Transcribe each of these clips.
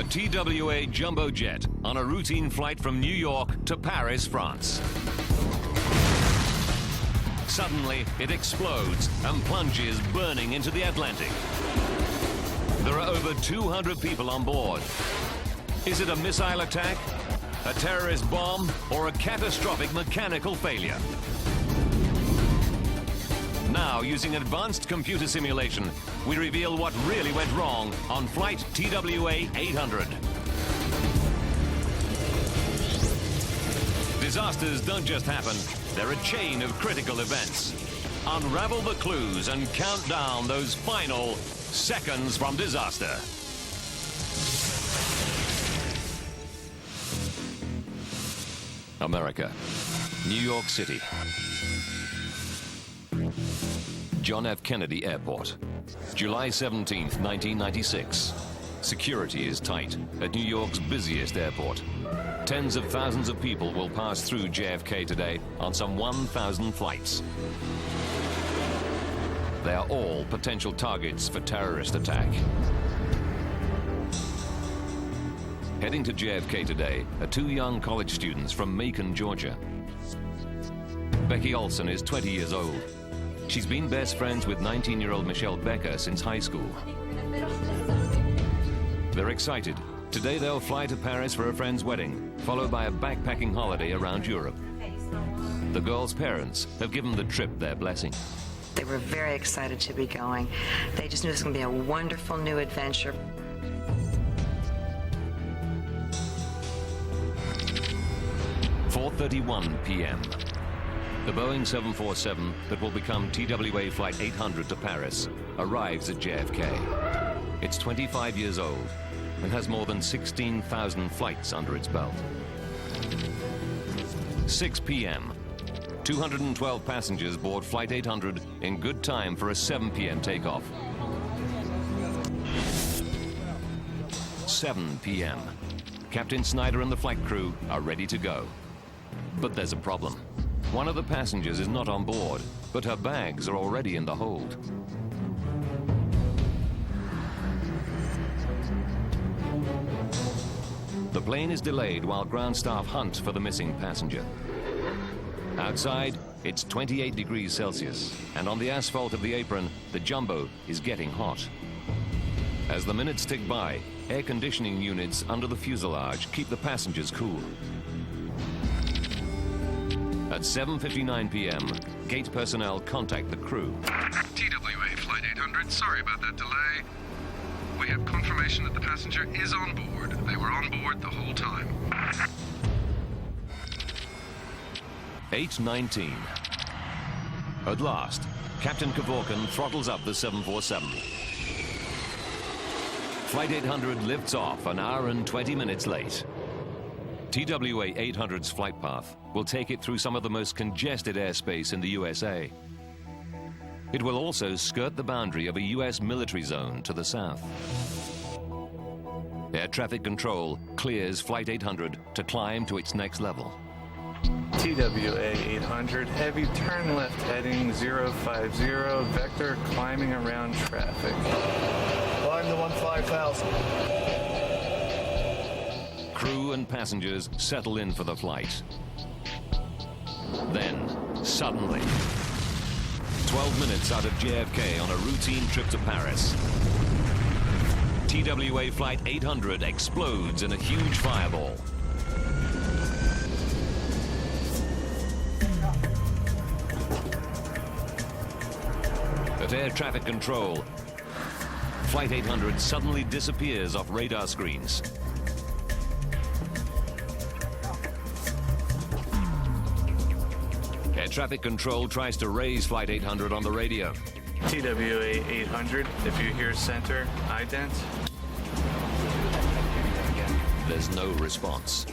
TWA jumbo jet on a routine flight from New York to Paris, France. Suddenly, it explodes and plunges burning into the Atlantic. There are over 200 people on board. Is it a missile attack, a terrorist bomb, or a catastrophic mechanical failure? Now, using advanced computer simulation, we reveal what really went wrong on flight TWA 800. Disasters don't just happen, they're a chain of critical events. Unravel the clues and count down those final seconds from disaster. America, New York City. John F. Kennedy Airport, July 17th, 1996. Security is tight at New York's busiest airport. Tens of thousands of people will pass through JFK today on some 1,000 flights. They are all potential targets for terrorist attack. Heading to JFK today are two young college students from Macon, Georgia. Becky Olson is 20 years old. She's been best friends with 19-year-old Michelle Becker since high school. They're excited. Today they'll fly to Paris for a friend's wedding, followed by a backpacking holiday around Europe. The girls' parents have given the trip their blessing. They were very excited to be going. They just knew it was going to be a wonderful new adventure. (4:31 p.m.) The Boeing 747 that will become TWA Flight 800 to Paris arrives at JFK. It's 25 years old and has more than 16,000 flights under its belt. 6 p.m. 212 passengers board Flight 800 in good time for a 7 p.m. takeoff. 7 p.m. Captain Snyder and the flight crew are ready to go. But there's a problem. One of the passengers is not on board, but her bags are already in the hold. The plane is delayed while ground staff hunt for the missing passenger. Outside, it's 28 degrees Celsius, and on the asphalt of the apron, the jumbo is getting hot. As the minutes tick by, air conditioning units under the fuselage keep the passengers cool. At 7:59 p.m., gate personnel contact the crew. TWA Flight 800, sorry about that delay. We have confirmation that the passenger is on board. They were on board the whole time. 8:19. At last, Captain Kevorkian throttles up the 747. Flight 800 lifts off an hour and 20 minutes late. TWA 800's flight path will take it through some of the most congested airspace in the USA. It will also skirt the boundary of a US military zone to the south. Air traffic control clears Flight 800 to climb to its next level. TWA 800, heavy turn left heading 050, vector climbing around traffic. Climb to 15,000. Crew and passengers settle in for the flight. Then, suddenly, 12 minutes out of JFK on a routine trip to Paris, TWA Flight 800 explodes in a huge fireball. At air traffic control, Flight 800 suddenly disappears off radar screens. Air traffic control tries to raise Flight 800 on the radio. TWA 800, if you hear center, ident. There's no response.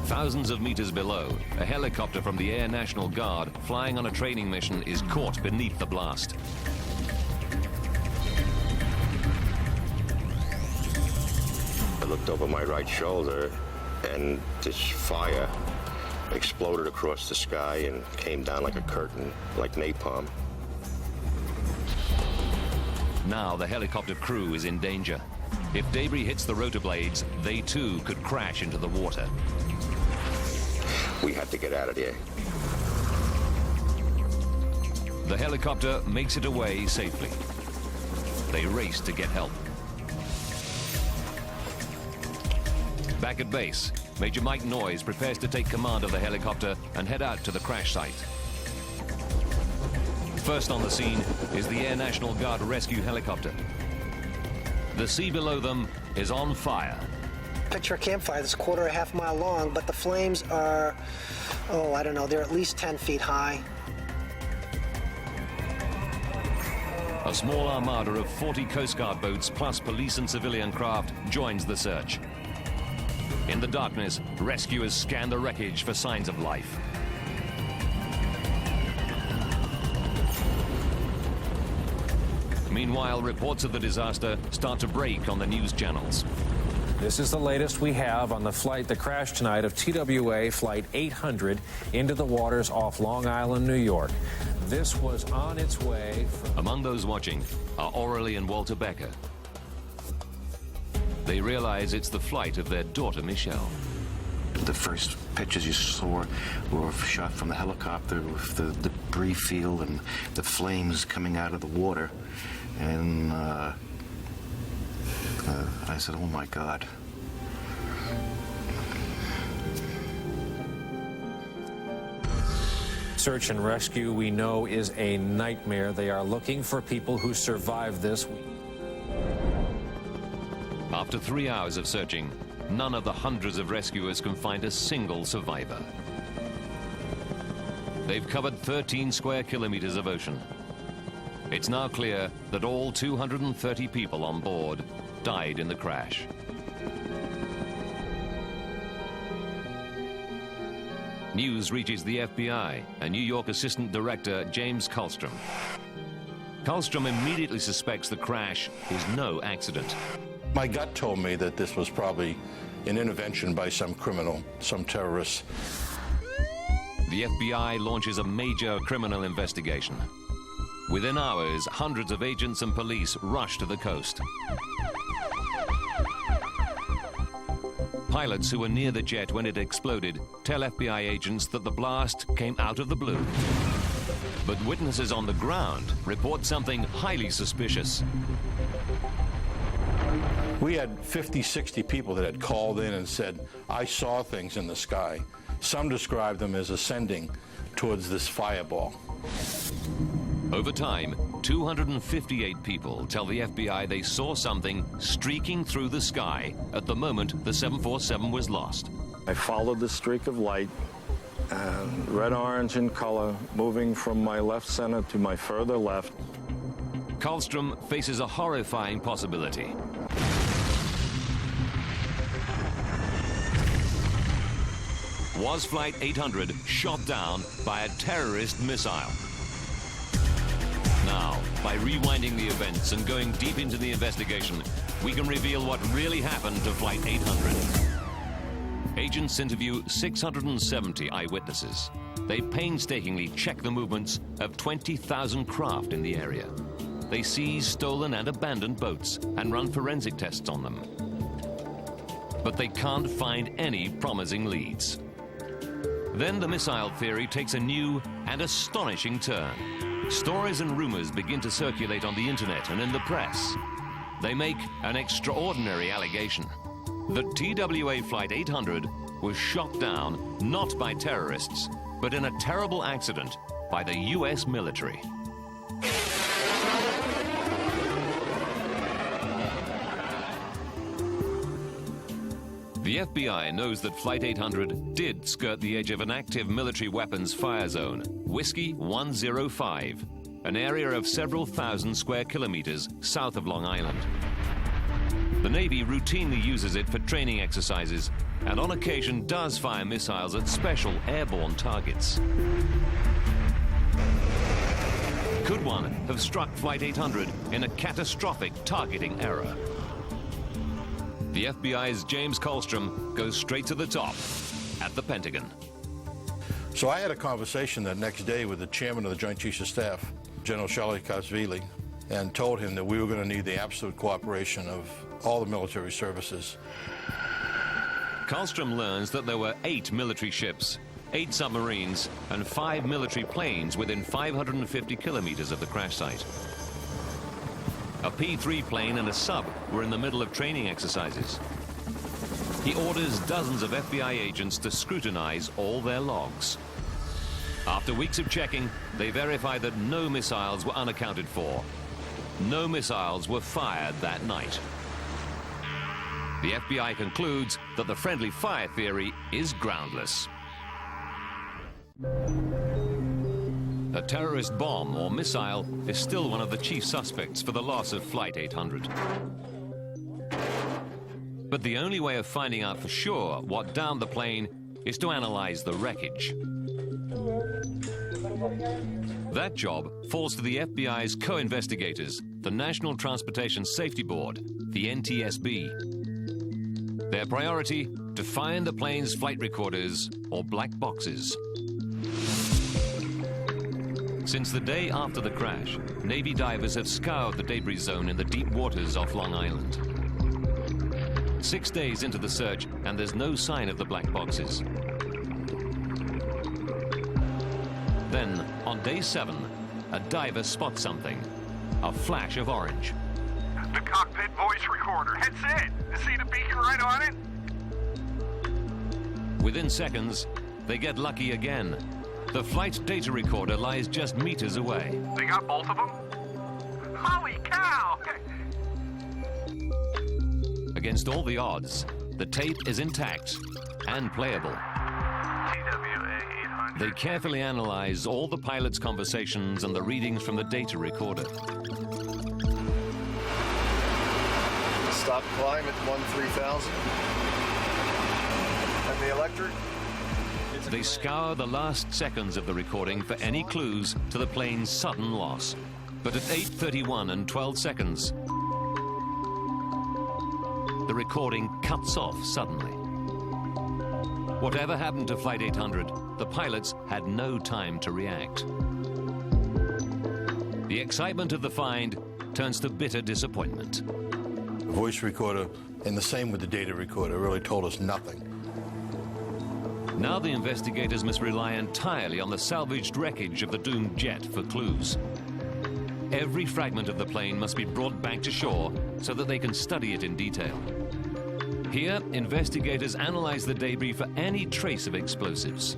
Thousands of meters below, a helicopter from the Air National Guard flying on a training mission is caught beneath the blast. I looked over my right shoulder and this fire exploded across the sky and came down like a curtain, like napalm. Now the helicopter crew is in danger. If debris hits the rotor blades, they too could crash into the water. We had to get out of there. The helicopter makes it away safely. They race to get help. Back at base, Major Mike Noyes prepares to take command of the helicopter and head out to the crash site. First on the scene is the Air National Guard rescue helicopter. The sea below them is on fire. Picture a campfire that's a quarter or a half mile long, but the flames are, oh, I don't know, they're at least 10 feet high. A small armada of 40 Coast Guard boats plus police and civilian craft joins the search. In the darkness, rescuers scan the wreckage for signs of life. Meanwhile, reports of the disaster start to break on the news channels. This is the latest we have on the flight that crashed tonight of TWA Flight 800 into the waters off Long Island, New York. This was on its way from... Among those watching are Aurelie and Walter Becker. They realize it's the flight of their daughter, Michelle. The first pictures you saw were shot from the helicopter with the debris field and the flames coming out of the water. And I said, oh my God. Search and rescue, we know, is a nightmare. They are looking for people who survived this. After 3 hours of searching, none of the hundreds of rescuers can find a single survivor. They've covered 13 square kilometers of ocean. It's now clear that all 230 people on board died in the crash. News reaches the FBI and New York Assistant Director James Kallstrom. Kallstrom immediately suspects the crash is no accident. My gut told me that this was probably an intervention by some criminal, some terrorist. The FBI launches a major criminal investigation. Within hours, hundreds of agents and police rush to the coast. Pilots who were near the jet when it exploded tell FBI agents that the blast came out of the blue. But witnesses on the ground report something highly suspicious. We had 50, 60 people that had called in and said, I saw things in the sky. Some described them as ascending towards this fireball. Over time, 258 people tell the FBI they saw something streaking through the sky at the moment the 747 was lost. I followed the streak of light, red-orange in color, moving from my left center to my further left. Kallstrom faces a horrifying possibility. Was Flight 800 shot down by a terrorist missile? Now, by rewinding the events and going deep into the investigation, we can reveal what really happened to Flight 800. Agents interview 670 eyewitnesses. They painstakingly check the movements of 20,000 craft in the area. They seize stolen and abandoned boats and run forensic tests on them. But they can't find any promising leads. Then the missile theory takes a new and astonishing turn. Stories and rumors begin to circulate on the internet and in the press. They make an extraordinary allegation that TWA Flight 800 was shot down not by terrorists, but in a terrible accident by the US military. The FBI knows that Flight 800 did skirt the edge of an active military weapons fire zone, Whiskey 105, an area of several thousand square kilometers south of Long Island. The Navy routinely uses it for training exercises and on occasion does fire missiles at special airborne targets. Could one have struck Flight 800 in a catastrophic targeting error? The FBI's James Kallstrom goes straight to the top at the Pentagon. So I had a conversation that next day with the chairman of the Joint Chiefs of Staff, General Charlie Kosvili, and told him that we were going to need the absolute cooperation of all the military services. Karlstrom learns that there were 8 military ships, 8 submarines, and 5 military planes within 550 kilometers of the crash site. A P-3 plane and a sub were in the middle of training exercises. He orders dozens of FBI agents to scrutinize all their logs. After weeks of checking, they verify that no missiles were unaccounted for. No missiles were fired that night. The FBI concludes that the friendly fire theory is groundless. A terrorist bomb or missile is still one of the chief suspects for the loss of Flight 800. But the only way of finding out for sure what downed the plane is to analyze the wreckage. That job falls to the FBI's co-investigators, the National Transportation Safety Board, the NTSB. Their priority, to find the plane's flight recorders or black boxes. Since the day after the crash, Navy divers have scoured the debris zone in the deep waters off Long Island. 6 days into the search, and there's no sign of the black boxes. Then, on day 7, a diver spots something. A flash of orange. The cockpit voice recorder. That's it. See the beacon right on it? Within seconds, they get lucky again. The flight data recorder lies just meters away. They got both of them? Holy cow! Against all the odds, the tape is intact and playable. TWA 800. They carefully analyze all the pilots' conversations and the readings from the data recorder. Stop climb at 13,000. And the electric? They scour the last seconds of the recording for any clues to the plane's sudden loss. But at 8:31 and 12 seconds, the recording cuts off suddenly. Whatever happened to Flight 800, the pilots had no time to react. The excitement of the find turns to bitter disappointment. The voice recorder, and the same with the data recorder, really told us nothing. Now the investigators must rely entirely on the salvaged wreckage of the doomed jet for clues. Every fragment of the plane must be brought back to shore so that they can study it in detail. Here, investigators analyze the debris for any trace of explosives.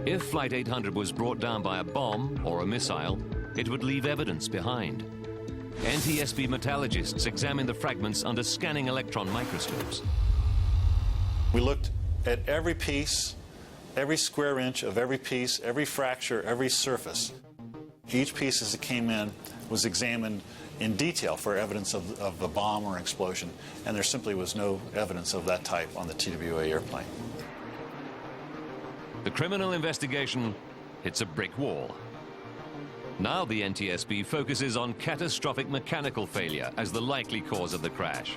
If Flight 800 was brought down by a bomb or a missile, it would leave evidence behind. NTSB metallurgists examine the fragments under scanning electron microscopes. We looked at every piece, every square inch of every piece, every fracture, every surface. Each piece as it came in was examined in detail for evidence of a bomb or an explosion, and there simply was no evidence of that type on the TWA airplane. The criminal investigation hits a brick wall. Now the NTSB focuses on catastrophic mechanical failure as the likely cause of the crash.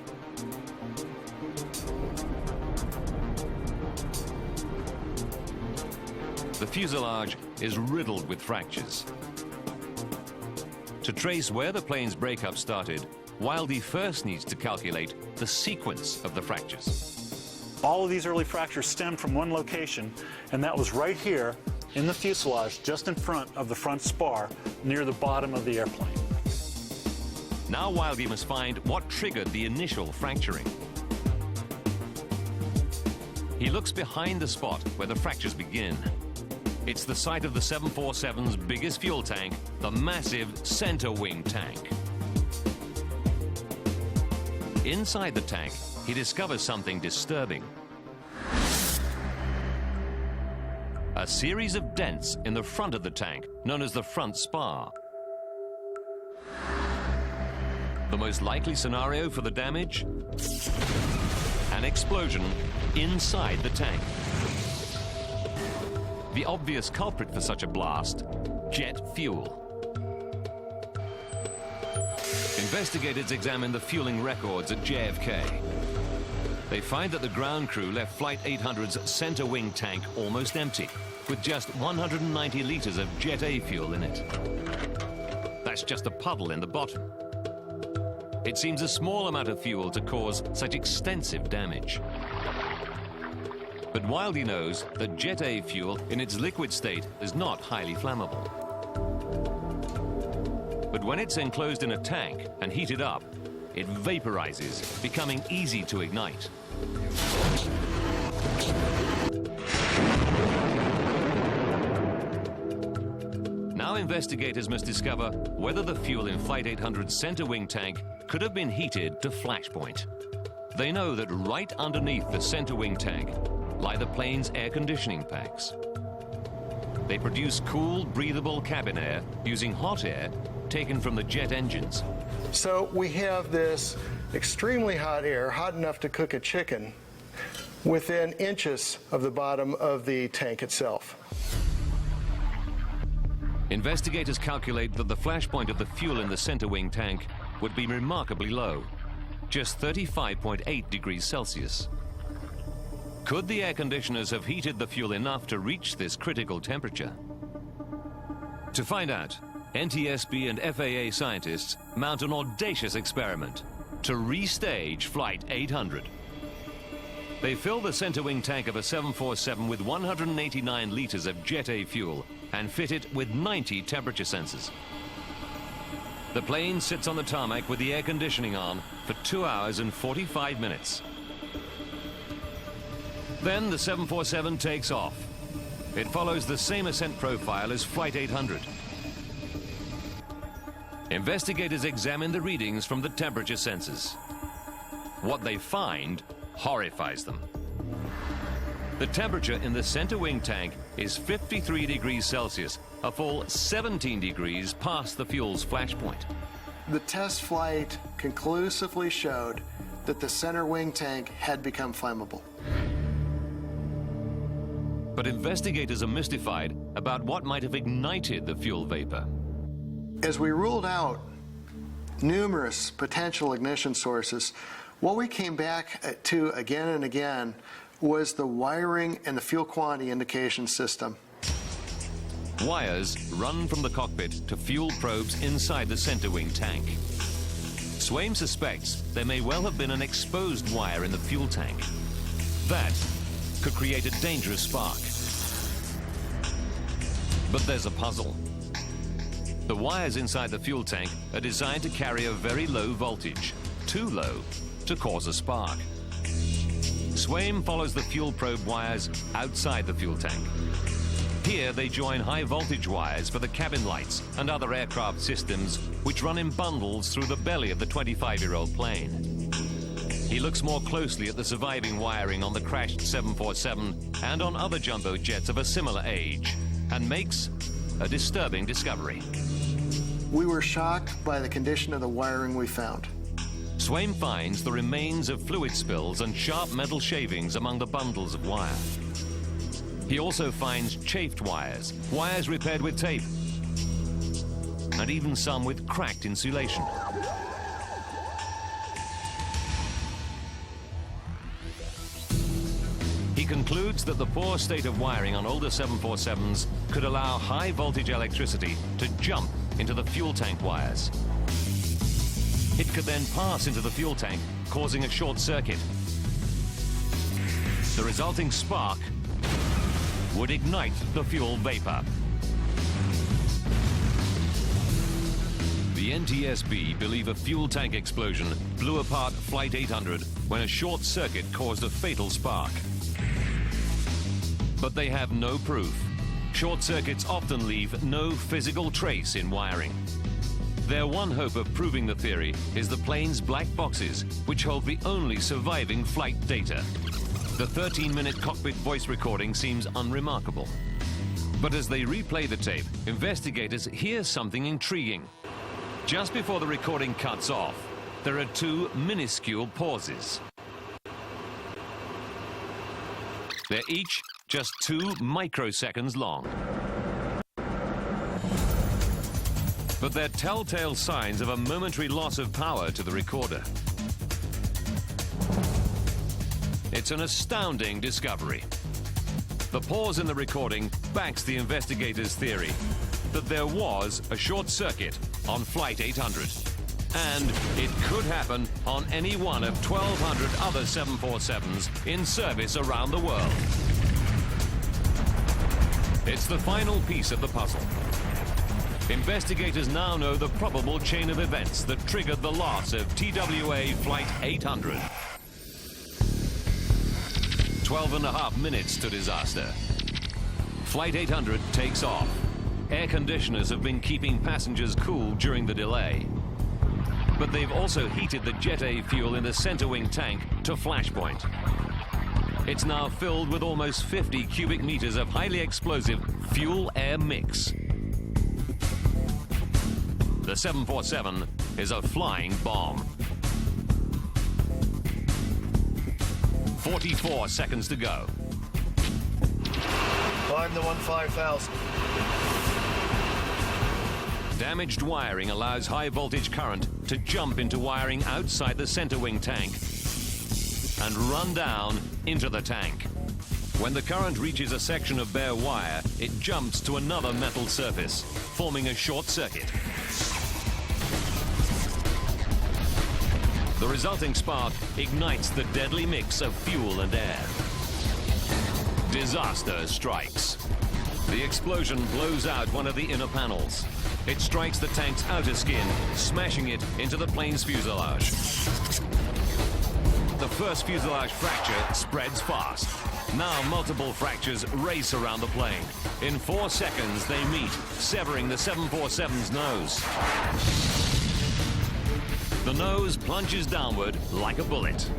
The fuselage is riddled with fractures. To trace where the plane's breakup started, Wildey first needs to calculate the sequence of the fractures. All of these early fractures stemmed from one location, and that was right here in the fuselage, just in front of the front spar, near the bottom of the airplane. Now Wildey must find what triggered the initial fracturing. He looks behind the spot where the fractures begin. It's the site of the 747's biggest fuel tank, the massive center wing tank. Inside the tank, he discovers something disturbing. A series of dents in the front of the tank, known as the front spar. The most likely scenario for the damage? An explosion inside the tank. The obvious culprit for such a blast, jet fuel. Investigators examine the fueling records at JFK. They find that the ground crew left Flight 800's center wing tank almost empty, with just 190 liters of Jet A fuel in it. that's just a puddle in the bottom. It seems a small amount of fuel to cause such extensive damage. But Wildey knows that Jet A fuel in its liquid state is not highly flammable. But when it's enclosed in a tank and heated up, it vaporizes, becoming easy to ignite. Now investigators must discover whether the fuel in Flight 800's center wing tank could have been heated to flash point. They know that right underneath the center wing tank lie the plane's air conditioning packs. They produce cool, breathable cabin air using hot air taken from the jet engines. So we have this extremely hot air, hot enough to cook a chicken, within inches of the bottom of the tank itself. Investigators calculate that the flash point of the fuel in the center wing tank would be remarkably low, just 35.8 degrees Celsius. Could the air conditioners have heated the fuel enough to reach this critical temperature? To find out, NTSB and FAA scientists mount an audacious experiment to restage Flight 800. They fill the center wing tank of a 747 with 189 liters of Jet A fuel and fit it with 90 temperature sensors. The plane sits on the tarmac with the air conditioning on for 2 hours and 45 minutes. Then the 747 takes off. It follows the same ascent profile as Flight 800. Investigators examine the readings from the temperature sensors. What they find horrifies them. The temperature in the center wing tank is 53 degrees Celsius, a full 17 degrees past the fuel's flash point. The test flight conclusively showed that the center wing tank had become flammable. But investigators are mystified about what might have ignited the fuel vapor. As we ruled out numerous potential ignition sources, what we came back to again and again was the wiring and the fuel quantity indication system. Wires run from the cockpit to fuel probes inside the center wing tank. Swaim suspects there may well have been an exposed wire in the fuel tank. That could create a dangerous spark. But there's a puzzle. The wires inside the fuel tank are designed to carry a very low voltage, too low to cause a spark. Swaim follows the fuel probe wires outside the fuel tank. Here they join high voltage wires for the cabin lights and other aircraft systems which run in bundles through the belly of the 25-year-old plane. He looks more closely at the surviving wiring on the crashed 747 and on other jumbo jets of a similar age and makes a disturbing discovery. We were shocked by the condition of the wiring we found. Swaim finds the remains of fluid spills and sharp metal shavings among the bundles of wire. He also finds chafed wires, wires repaired with tape, and even some with cracked insulation. He concludes that the poor state of wiring on older 747s could allow high voltage electricity to jump into the fuel tank wires. It could then pass into the fuel tank, causing a short circuit. The resulting spark would ignite the fuel vapor. The NTSB believe a fuel tank explosion blew apart Flight 800 when a short circuit caused a fatal spark. But they have no proof. Short circuits often leave no physical trace in wiring. Their one hope of proving the theory is the plane's black boxes, which hold the only surviving flight data. The 13-minute cockpit voice recording seems unremarkable. But as they replay the tape, investigators hear something intriguing. Just before the recording cuts off, there are two minuscule pauses. They're each just 2 microseconds long. But they're telltale signs of a momentary loss of power to the recorder. It's an astounding discovery. The pause in the recording backs the investigators' theory. that there was a short circuit on Flight 800. And it could happen on any one of 1,200 other 747s in service around the world. It's the final piece of the puzzle. Investigators now know the probable chain of events that triggered the loss of TWA Flight 800. 12.5 minutes to disaster. Flight 800 takes off. Air conditioners have been keeping passengers cool during the delay. But they've also heated the Jet A fuel in the center wing tank to flashpoint. It's now filled with almost 50 cubic meters of highly explosive fuel-air mix. The 747 is a flying bomb. 44 seconds to go. Climb the 15,000. Damaged wiring allows high voltage current to jump into wiring outside the center wing tank and run down into the tank. When the current reaches a section of bare wire, it jumps to another metal surface, forming a short circuit. The resulting spark ignites the deadly mix of fuel and air. Disaster strikes. The explosion blows out one of the inner panels. It strikes the tank's outer skin, smashing it into the plane's fuselage. The first fuselage fracture spreads fast. Now multiple fractures race around the plane. In 4 seconds, they meet, severing the 747's nose. The nose plunges downward like a bullet.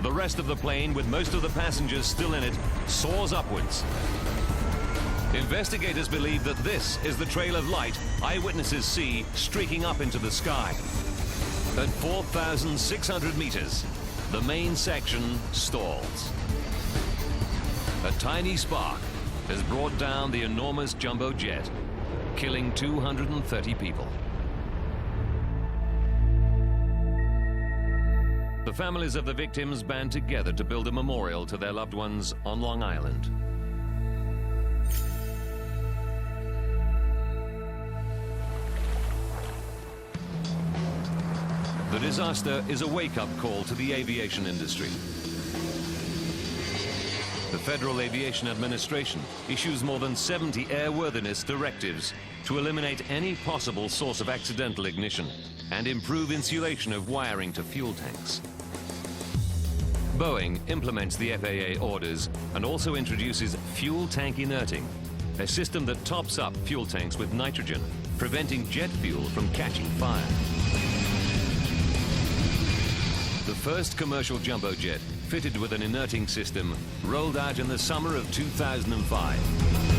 The rest of the plane, with most of the passengers still in it, soars upwards. Investigators believe that this is the trail of light eyewitnesses see streaking up into the sky. At 4,600 meters, the main section stalls. A tiny spark has brought down the enormous jumbo jet, killing 230 people. The families of the victims band together to build a memorial to their loved ones on Long Island. The disaster is a wake-up call to the aviation industry. The Federal Aviation Administration issues more than 70 airworthiness directives to eliminate any possible source of accidental ignition and improve insulation of wiring to fuel tanks. Boeing implements the FAA orders and also introduces fuel tank inerting, a system that tops up fuel tanks with nitrogen, preventing jet fuel from catching fire. The first commercial jumbo jet, fitted with an inerting system, rolled out in the summer of 2005.